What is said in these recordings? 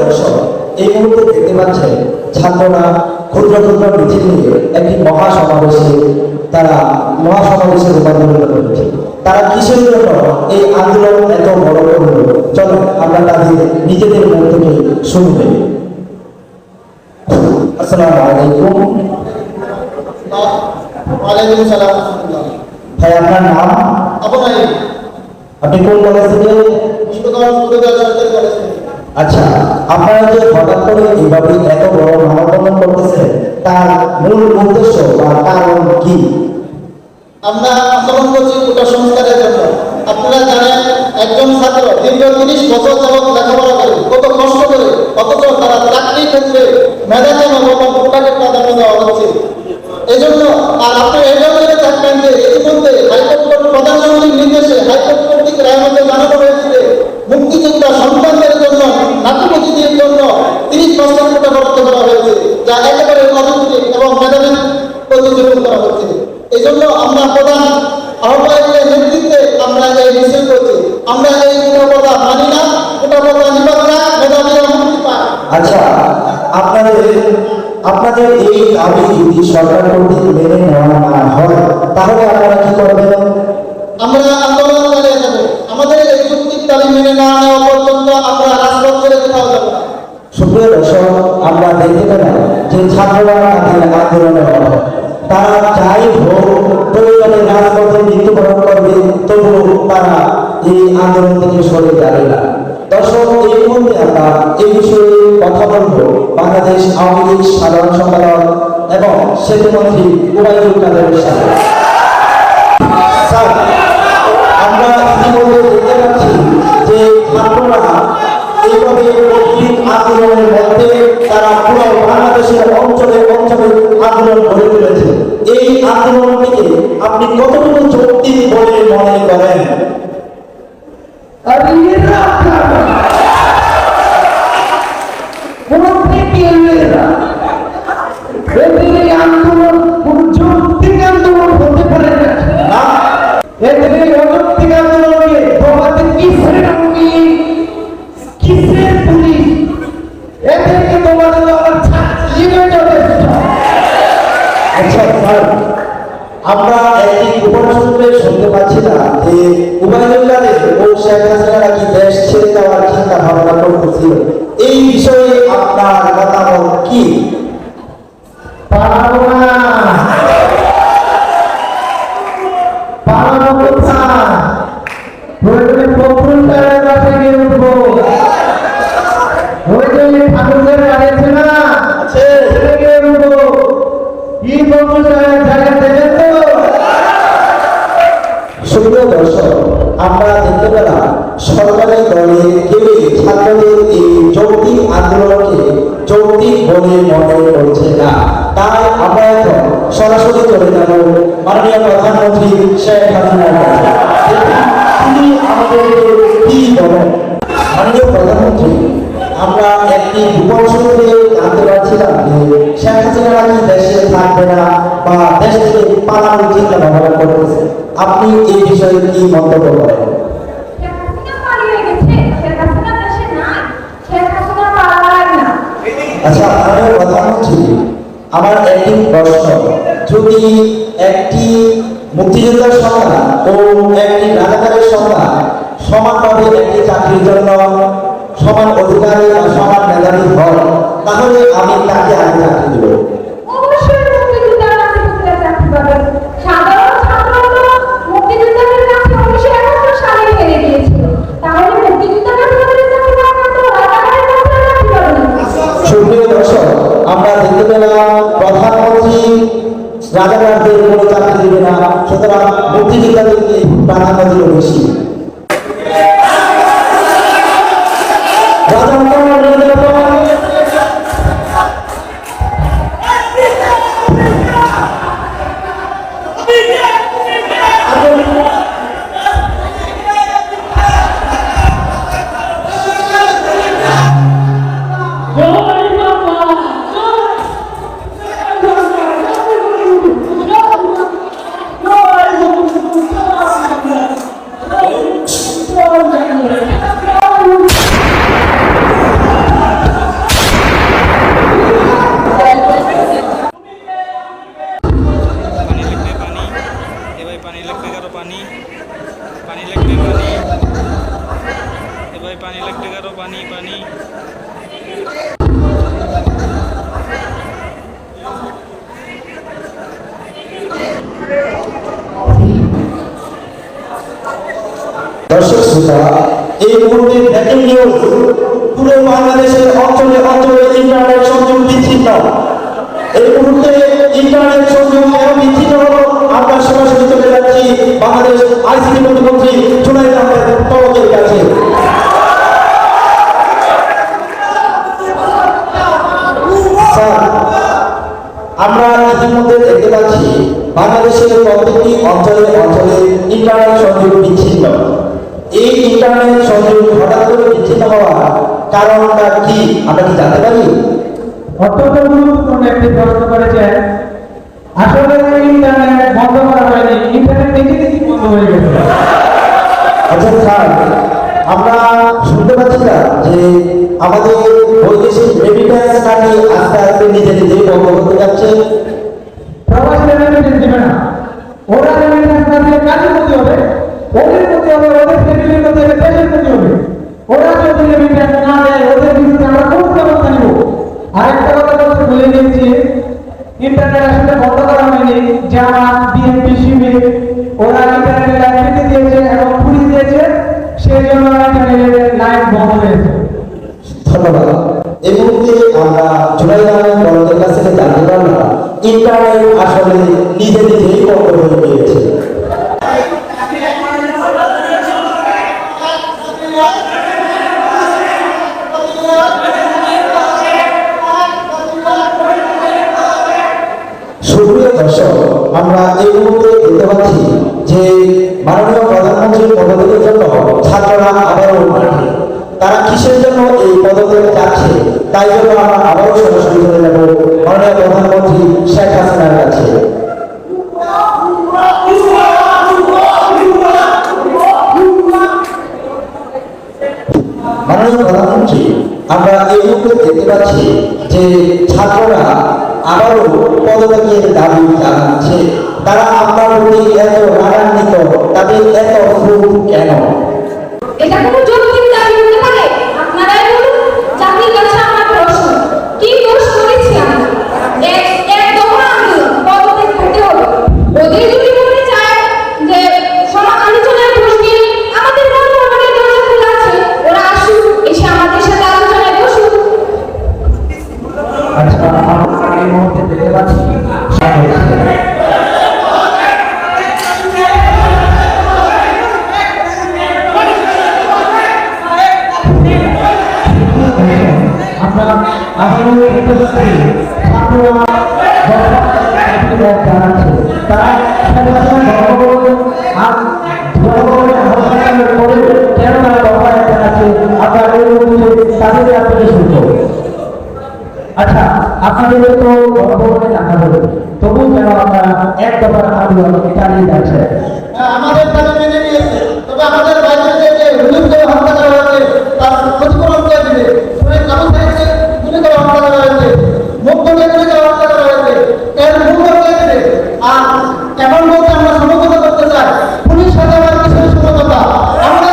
দর্শক, এই মুহূর্তে দেখতে পাচ্ছেন ছাত্ররা ক্ষুদ্র ক্ষুদ্র মিছিল নিয়ে একটি মহাসমাবেশে রূপান্তরিত করেছে। তারা কিসের জন্য এই আন্দোলন এত বড় করল, চলো আমরা তাদের নিজেদের মুখ থেকে শুনবে। আসসালামু আলাইকুম। ওয়ালাইকুম সালাম। ভাই, আপনার নাম? আপনি কোন কলেজ থেকে? আচ্ছা, আপনারা যে হঠাৎ করে এইভাবে এত বড় মানববন্ধন করতেছেন, তার মূল উদ্দেশ্য বা কারণ কি? আমরা আন্দোলন করছি কোটা সংস্কারের জন্য। আপনারা জানেন, একজন ছাত্র দীর্ঘ 30 বছর যাবৎ লেখাপড়া করে, কত কষ্ট করে, অথচ তারা চাকরির ক্ষেত্রে মেধাবী এবং কোটাকে প্রাধান্য দেওয়া হচ্ছে। এই জন্য আর আপনি এই জন্য থাকবেন যে ইতিমধ্যে হাইকোর্ট প্রধান মন্ত্রীর নির্দেশে হাইকোর্ট কর্তৃক রায় মধ্যে জানানো হয়েছে যে মুক্তিযোদ্ধা সন্তানদের জন্য নাতিপুতিদের জন্য 30% কোটা বরাদ্দ করা হয়েছে, যা একেবারে অযৌক্তিক এবং মেধাবী প্রতিযোগিতা করা হচ্ছে। এই জন্য আমরা প্রধান আহ্বায়কের নেতৃত্বে আমরা এই মিছিল করছি। আমরা এই কোটা কথা মানি না, কোটা কথা নিবাদ না, মেধাবীরা মুক্তি পায়। আচ্ছা, আপনাদের এই দাবি যদি সরকার কর্তৃক মেনে নেওয়া না হয়, তাহলে আপনারা কি করবেন? আমরা আন্দোলন চালিয়ে যাব। আমাদের এই যুক্তির দাবি মেনে না নেওয়া পর্যন্ত আমরা রাজপথ ছেড়ে কোথাও যাব না। সুপ্রিয় দর্শক, আমরা দেখতে পেলাম যে ছাত্ররা তাদের আন্দোলনে অটল। তারা যাই হোক, প্রয়োজনে রাজপথে মৃত্যুবরণ করবে, তবুও তারা এই আন্দোলন থেকে সরে যাবে না। দর্শক, এই মুহূর্তে আমরা এই বিষয়ে কথা বলবো বাংলাদেশ আওয়ামী লীগ সাধারণ সম্পাদক এবং সেতুমন্ত্রী ওবায়দুল কাদেরের সাথে। স্যার, আমরা ইতিমধ্যে দেখতে পাচ্ছি যে ছাত্ররা এইভাবে আন্দোলনের মধ্যে তারা পুরো বাংলাদেশের অঞ্চলে অঞ্চলে আন্দোলন গড়ে তুলেছে। এই আন্দোলনটিকে আপনি কতটুকু যৌক্তিক বলে মনে করেন? আন্দোলন কোন যৌক্তিক আন্দোলন হতে পারে না। এদের অযৌক্তিক আন্দোলনকে তোমাদের কিসের পুলিশ, এদেরকে তোমাদের যথেষ্ট। আচ্ছা স্যার, আমরা একটি গোপন সূত্রে শুনতে পাচ্ছি না যে ওবায়দুল কাদের ও শেখ হাসিনা নাকি দেশ ছেড়ে যাওয়ার চিন্তা ভাবনা করতেছিল। এই বিষয়ে আপনার মতামত কি? পালাবো না, পালাবো কোথায়? প্রয়োজনে পত্রিকার কাছে গিয়ে উঠবো। ওই যে ঠাকুরের গাড়ি আছে না, সেখানে গিয়ে উঠবো। কি পত্রিকার জায়গা দেবেন তো? সুপ্রিয় দর্শক, আমরা দেখতে পেলাম সরকারি দলের কেউই ছাত্রদের এই যৌক্তিক আন্দোলনকে যৌক্তিক বলে মনে করছে না। তাই আমরা এখন সরাসরি চলে যাব মাননীয় প্রধানমন্ত্রী শেখ হাসিনার কাছে। তিনি আমাদেরকে কি বলেন? মাননীয় প্রধানমন্ত্রী, আমরা একটি গোপন সূত্রে জানতে পারছিলাম যে শেখ হাসিনা নাকি দেশে থাকবে না বা দেশ থেকে পালানোর চিন্তা ভাবনা করতেছে। আপনি এই বিষয়ে কি মন্তব্য করেন? আচ্ছা, মাননীয় প্রধানমন্ত্রী, আমার একটি প্রশ্ন, যদি একটি মুক্তিযোদ্ধার সংখ্যা ও একটি রাজাকারের সংখ্যা সমানভাবে একটি চাকরির জন্য সমান অধিকারী বা সমান মেধাবী হয়, তাহলে আমি তাকে আগে চাকরি দেব। সুপ্রিয় দর্শক, আমরা দেখতে পেলাম প্রধানমন্ত্রী রাজাকারদের কোনো চাকরি দেবে না, সুতরাং মুক্তিযোদ্ধাদেরকে প্রাধান্য দিল বেশি। দর্শক শ্রোতা, এই মুহূর্তে ব্রেকিং নিউজ, পুরো বাংলাদেশের অঞ্চলে অঞ্চলে ইন্টারনেট সংযোগ বিচ্ছিন্ন। এই মুহূর্তে ইন্টারনেট সংযোগ কেন বিচ্ছিন্ন হলো, আমরা সরাসরি চলে যাচ্ছি বাংলাদেশ আইসিটি প্রতিমন্ত্রী জুনায়েদ আহমেদ পলকের কাছে। স্যার, আমরা ইতিমধ্যে দেখতে পাচ্ছি বাংলাদেশের প্রত্যেকটি অঞ্চলে অঞ্চলে ইন্টারনেট সংযোগ বিচ্ছিন্ন। এই ইন্টারনেট সংযোগ হঠাৎ করে বিচ্ছিন্ন হওয়ার কারণটা কি আমরা কি জানতে পারি? অত্যন্ত গুরুত্বপূর্ণ একটি প্রশ্ন করেছেন। আসলে ইন্টারনেট বন্ধ করা হয়নি, ইন্টারনেট নিজে নিজে বন্ধ হয়ে গেছে। আচ্ছা স্যার, আমরা শুনতে পাচ্ছি না যে আমাদের বৈদেশিক রেমিটেন্স নাকি আস্তে আস্তে নিজে নিজেই বন্ধ হতে যাচ্ছে। প্রবাসী রেমিটেন্স দিবে না, ওরা রেমিটেন্স না দিয়ে কাজের ক্ষতি হবে, ওদের ক্ষতি হবে, ওদের ফ্যামিলির ক্ষতি হবে, দেশের ক্ষতি হবে। ওরা যদি রেমিটেন্স না দেয়, ওদের বিরুদ্ধে আমরা কোন ব্যবস্থা নিব? আরেকটা কথা বলতে ভুলে গেছি, ইন্টারনেট আসলে বন্ধ করা হয়নি। জামাত, বিএনপি, শিবির ওরা ইন্টারনেটের লাইন কেটে দিয়েছে এবং পুড়িয়ে দিয়েছে, সেই জন্য ইন্টারনেটের লাইন বন্ধ হয়েছে। ধন্যবাদ। এই মুহূর্তে আমরা জুনায়েদ আহমেদ পলকের কাছ থেকে জানতে পারলাম ইন্টারনেট আসলে নিজে নিজেই বন্ধ হয়ে গিয়েছে। সুপ্রিয় দর্শক, আমরা এই মুহূর্তে দেখতে পাচ্ছি যে মাননীয় প্রধানমন্ত্রীর পদত্যাগের জন্য ছাত্ররা আবারও মাঠে। তারা কিসের জন্য এই পদত্যাগ যাচ্ছে, তাই জন্য আমরা আবারও সরাসরি চলে যাব মাননীয় প্রধানমন্ত্রী শেখ হাসিনার কাছে। মাননীয় প্রধানমন্ত্রী, আমরা এই মুহূর্তে দেখতে পাচ্ছি যে ছাত্ররা আবারও পদত্যাগের দাবি জানাচ্ছে। তারা আপনার প্রতি এত রাগান্বিত, তাদের এত ক্ষোভ কেন? এটা কোনো যৌক্তিক দাবি হতে পারে? আপনারাই বলুন। জাতির কাছে আমার প্রশ্ন, কি দোষ করেছি আমরা? এক দফা আন্দোলন, পদত্যাগ করতে হলো। ওদের যদি মনে চায় যে আলোচনায় বসবে, আমাদের গণভবনের দরজা খোলা আছে, ওরা আসুক, এসে আমাদের সাথে আলোচনায় বসুক। আচ্ছা, আমরা এই মুহূর্তে দেখতে পাচ্ছি আমরা আবারও দেখতে পাচ্ছি ছাত্ররা জানাচ্ছে তারা কেন তারা দফা জানাচ্ছে, আমরা এই মুহূর্তে তাদের আপনাকে শুনবো। আচ্ছা, আপনাদের তো গণভবনে জানা হবে, তবু কেন আপনারা এক দফার আন্দোলন চালিয়ে যাচ্ছে? আমাদের দাবি মেনে নিয়েছে, তবে আমাদের বাইরে থেকে রিলিফ করে হত্যা করা হয়েছে, তার ক্ষতিপূরণ করে দিবে। শহীদ আবু সাইদকে গুলি করে হত্যা করা হয়েছে, মুক্তকে গুলি করে হত্যা করা হয়েছে, এর মূল্য কে দেবে? আর এখন বলতে আমরা সমঝোতা করতে চাই, পুলিশ সাথে আমার কিসের সমঝোতা? আমরা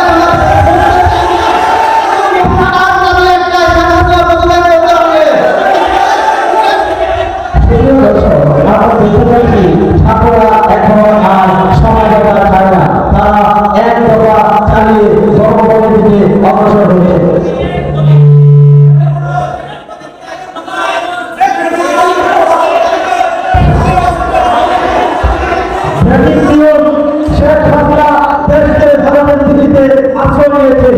ছাত্ররা এখন আর সময় দেওয়া চায় না, তারা এক দফা চালিয়ে গণভবনের দিকে অগ্রসর হয়েছে। শেখ হাসিনা দেশকে ধরনের দিল্লিতে আশ্রয় নিয়েছে।